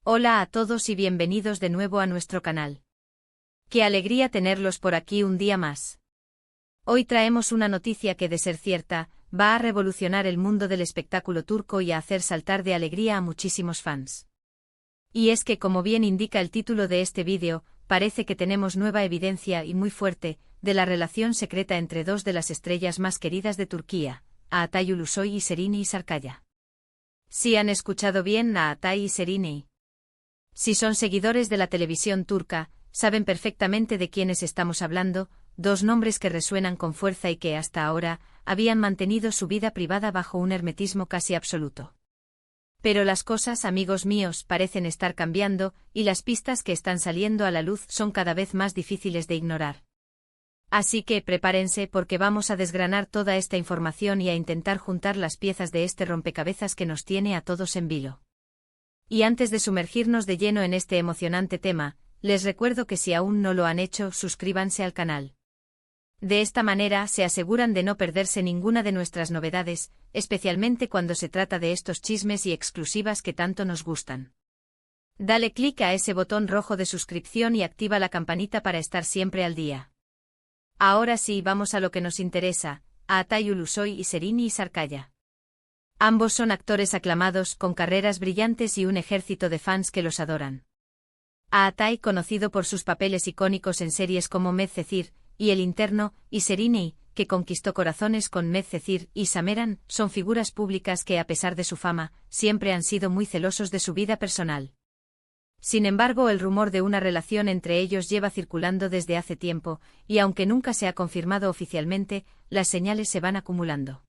Hola a todos y bienvenidos de nuevo a nuestro canal. Qué alegría tenerlos por aquí un día más. Hoy traemos una noticia que, de ser cierta, va a revolucionar el mundo del espectáculo turco y a hacer saltar de alegría a muchísimos fans. Y es que, como bien indica el título de este vídeo, parece que tenemos nueva evidencia y muy fuerte, de la relación secreta entre dos de las estrellas más queridas de Turquía, Atay Ulusoy y Serenay Sarıkaya. ¿Sí han escuchado bien a Atay y Serenay? Si son seguidores de la televisión turca, saben perfectamente de quiénes estamos hablando, dos nombres que resuenan con fuerza y que hasta ahora habían mantenido su vida privada bajo un hermetismo casi absoluto. Pero las cosas, amigos míos, parecen estar cambiando, y las pistas que están saliendo a la luz son cada vez más difíciles de ignorar. Así que prepárense porque vamos a desgranar toda esta información y a intentar juntar las piezas de este rompecabezas que nos tiene a todos en vilo. Y antes de sumergirnos de lleno en este emocionante tema, les recuerdo que si aún no lo han hecho, suscríbanse al canal. De esta manera se aseguran de no perderse ninguna de nuestras novedades, especialmente cuando se trata de estos chismes y exclusivas que tanto nos gustan. Dale clic a ese botón rojo de suscripción y activa la campanita para estar siempre al día. Ahora sí, vamos a lo que nos interesa, a Atay Ulusoy y Serenay Sarıkaya. Ambos son actores aclamados, con carreras brillantes y un ejército de fans que los adoran. A Atay, conocido por sus papeles icónicos en series como Medcezir y El Interno, y Serenay, que conquistó corazones con Medcezir y Sameran, son figuras públicas que, a pesar de su fama, siempre han sido muy celosos de su vida personal. Sin embargo, el rumor de una relación entre ellos lleva circulando desde hace tiempo, y aunque nunca se ha confirmado oficialmente, las señales se van acumulando.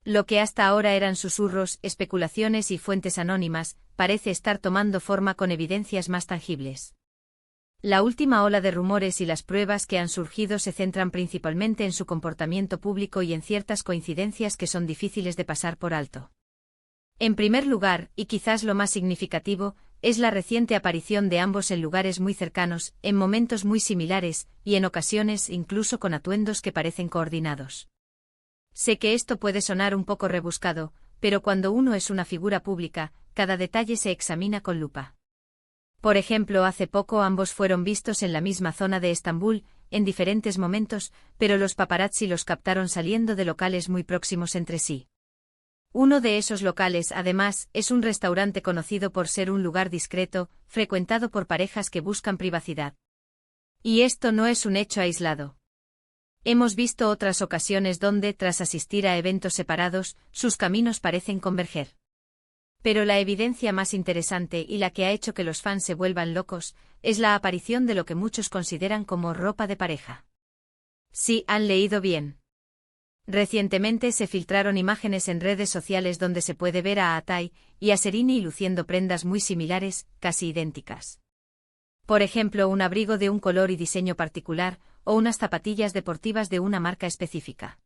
Lo que hasta ahora eran susurros, especulaciones y fuentes anónimas, parece estar tomando forma con evidencias más tangibles. La última ola de rumores y las pruebas que han surgido se centran principalmente en su comportamiento público y en ciertas coincidencias que son difíciles de pasar por alto. En primer lugar, y quizás lo más significativo, es la reciente aparición de ambos en lugares muy cercanos, en momentos muy similares, y en ocasiones incluso con atuendos que parecen coordinados. Sé que esto puede sonar un poco rebuscado, pero cuando uno es una figura pública, cada detalle se examina con lupa. Por ejemplo, hace poco ambos fueron vistos en la misma zona de Estambul, en diferentes momentos, pero los paparazzi los captaron saliendo de locales muy próximos entre sí. Uno de esos locales, además, es un restaurante conocido por ser un lugar discreto, frecuentado por parejas que buscan privacidad. Y esto no es un hecho aislado. Hemos visto otras ocasiones donde, tras asistir a eventos separados, sus caminos parecen converger. Pero la evidencia más interesante y la que ha hecho que los fans se vuelvan locos, es la aparición de lo que muchos consideran como ropa de pareja. Sí, han leído bien. Recientemente se filtraron imágenes en redes sociales donde se puede ver a Atay y a Serenay luciendo prendas muy similares, casi idénticas. Por ejemplo, un abrigo de un color y diseño particular, o unas zapatillas deportivas de una marca específica.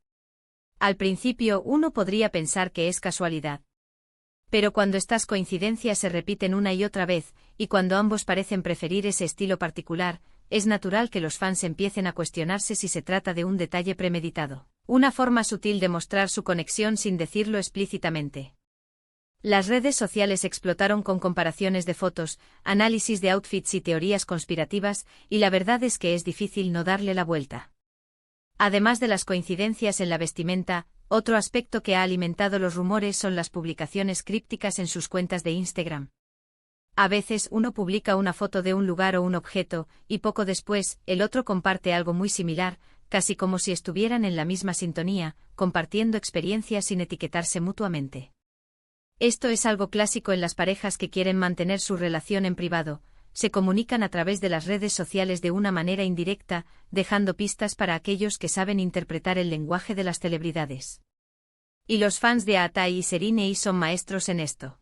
Al principio uno podría pensar que es casualidad. Pero cuando estas coincidencias se repiten una y otra vez, y cuando ambos parecen preferir ese estilo particular, es natural que los fans empiecen a cuestionarse si se trata de un detalle premeditado, una forma sutil de mostrar su conexión sin decirlo explícitamente. Las redes sociales explotaron con comparaciones de fotos, análisis de outfits y teorías conspirativas, y la verdad es que es difícil no darle la vuelta. Además de las coincidencias en la vestimenta, otro aspecto que ha alimentado los rumores son las publicaciones crípticas en sus cuentas de Instagram. A veces uno publica una foto de un lugar o un objeto, y poco después, el otro comparte algo muy similar, casi como si estuvieran en la misma sintonía, compartiendo experiencias sin etiquetarse mutuamente. Esto es algo clásico en las parejas que quieren mantener su relación en privado, se comunican a través de las redes sociales de una manera indirecta, dejando pistas para aquellos que saben interpretar el lenguaje de las celebridades. Y los fans de Atay y Serenay son maestros en esto.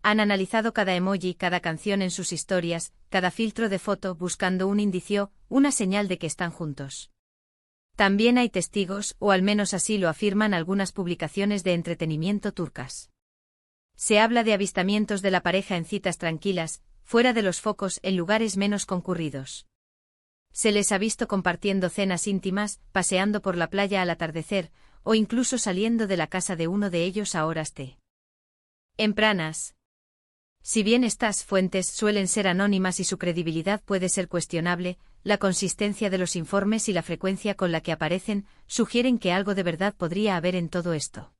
Han analizado cada emoji, cada canción en sus historias, cada filtro de foto buscando un indicio, una señal de que están juntos. También hay testigos, o al menos así lo afirman algunas publicaciones de entretenimiento turcas. Se habla de avistamientos de la pareja en citas tranquilas, fuera de los focos, en lugares menos concurridos. Se les ha visto compartiendo cenas íntimas, paseando por la playa al atardecer, o incluso saliendo de la casa de uno de ellos a horas tempranas. Si bien estas fuentes suelen ser anónimas y su credibilidad puede ser cuestionable, la consistencia de los informes y la frecuencia con la que aparecen sugieren que algo de verdad podría haber en todo esto.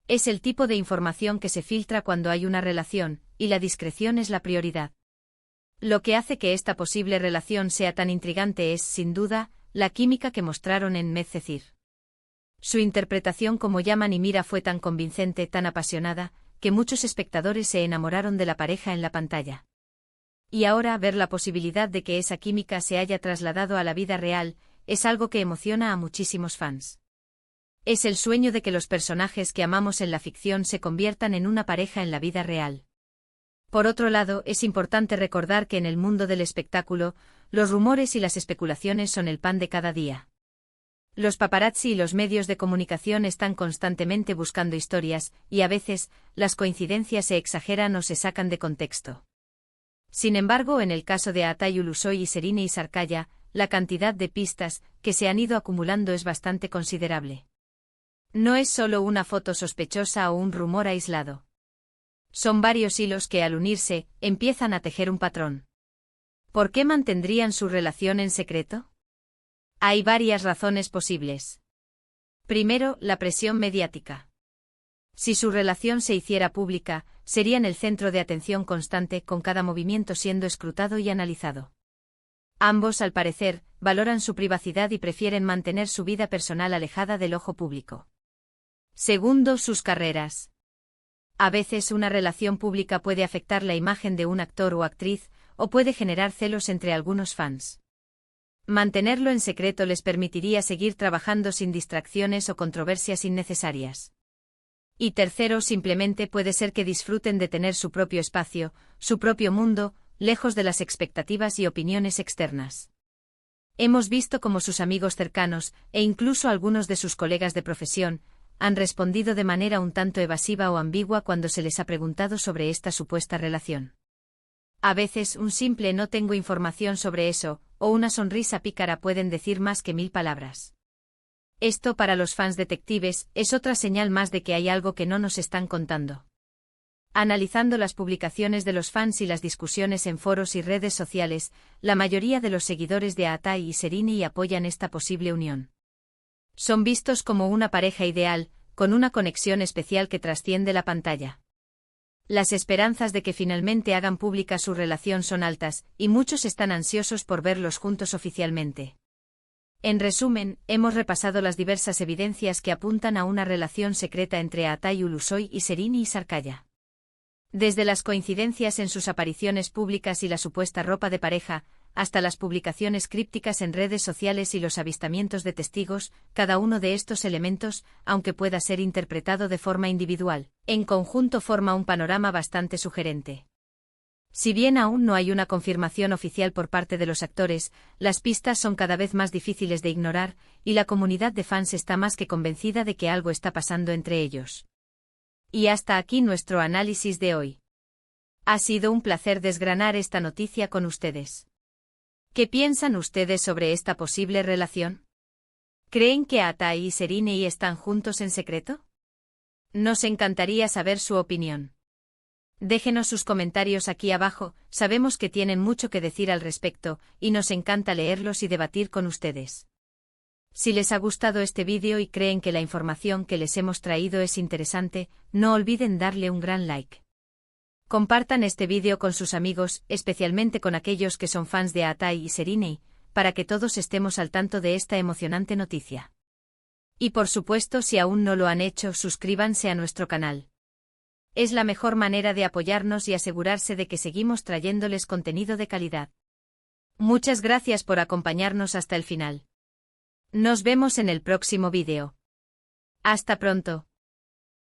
Es el tipo de información que se filtra cuando hay una relación, y la discreción es la prioridad. Lo que hace que esta posible relación sea tan intrigante es, sin duda, la química que mostraron en Medcezir. Su interpretación como llaman y Mira fue tan convincente, tan apasionada, que muchos espectadores se enamoraron de la pareja en la pantalla. Y ahora ver la posibilidad de que esa química se haya trasladado a la vida real, es algo que emociona a muchísimos fans. Es el sueño de que los personajes que amamos en la ficción se conviertan en una pareja en la vida real. Por otro lado, es importante recordar que en el mundo del espectáculo, los rumores y las especulaciones son el pan de cada día. Los paparazzi y los medios de comunicación están constantemente buscando historias, y a veces, las coincidencias se exageran o se sacan de contexto. Sin embargo, en el caso de Atay Ulusoy y Serine Isarcaya, la cantidad de pistas que se han ido acumulando es bastante considerable. No es solo una foto sospechosa o un rumor aislado. Son varios hilos que al unirse, empiezan a tejer un patrón. ¿Por qué mantendrían su relación en secreto? Hay varias razones posibles. Primero, la presión mediática. Si su relación se hiciera pública, serían el centro de atención constante, con cada movimiento siendo escrutado y analizado. Ambos, al parecer, valoran su privacidad y prefieren mantener su vida personal alejada del ojo público. Segundo, sus carreras. A veces una relación pública puede afectar la imagen de un actor o actriz, o puede generar celos entre algunos fans. Mantenerlo en secreto les permitiría seguir trabajando sin distracciones o controversias innecesarias. Y tercero, simplemente puede ser que disfruten de tener su propio espacio, su propio mundo, lejos de las expectativas y opiniones externas. Hemos visto cómo sus amigos cercanos, e incluso algunos de sus colegas de profesión, han respondido de manera un tanto evasiva o ambigua cuando se les ha preguntado sobre esta supuesta relación. A veces un simple "no tengo información sobre eso", o una sonrisa pícara pueden decir más que 1000 palabras. Esto para los fans detectives es otra señal más de que hay algo que no nos están contando. Analizando las publicaciones de los fans y las discusiones en foros y redes sociales, la mayoría de los seguidores de Atay y Serine apoyan esta posible unión. Son vistos como una pareja ideal, con una conexión especial que trasciende la pantalla. Las esperanzas de que finalmente hagan pública su relación son altas, y muchos están ansiosos por verlos juntos oficialmente. En resumen, hemos repasado las diversas evidencias que apuntan a una relación secreta entre Atay Ulusoy y Serine Isarcaya. Desde las coincidencias en sus apariciones públicas y la supuesta ropa de pareja, hasta las publicaciones crípticas en redes sociales y los avistamientos de testigos, cada uno de estos elementos, aunque pueda ser interpretado de forma individual, en conjunto forma un panorama bastante sugerente. Si bien aún no hay una confirmación oficial por parte de los actores, las pistas son cada vez más difíciles de ignorar, y la comunidad de fans está más que convencida de que algo está pasando entre ellos. Y hasta aquí nuestro análisis de hoy. Ha sido un placer desgranar esta noticia con ustedes. ¿Qué piensan ustedes sobre esta posible relación? ¿Creen que Atay y Serine están juntos en secreto? Nos encantaría saber su opinión. Déjenos sus comentarios aquí abajo, sabemos que tienen mucho que decir al respecto, y nos encanta leerlos y debatir con ustedes. Si les ha gustado este vídeo y creen que la información que les hemos traído es interesante, no olviden darle un gran like. Compartan este vídeo con sus amigos, especialmente con aquellos que son fans de Atay y Serine, para que todos estemos al tanto de esta emocionante noticia. Y por supuesto, si aún no lo han hecho, suscríbanse a nuestro canal. Es la mejor manera de apoyarnos y asegurarse de que seguimos trayéndoles contenido de calidad. Muchas gracias por acompañarnos hasta el final. Nos vemos en el próximo vídeo. Hasta pronto.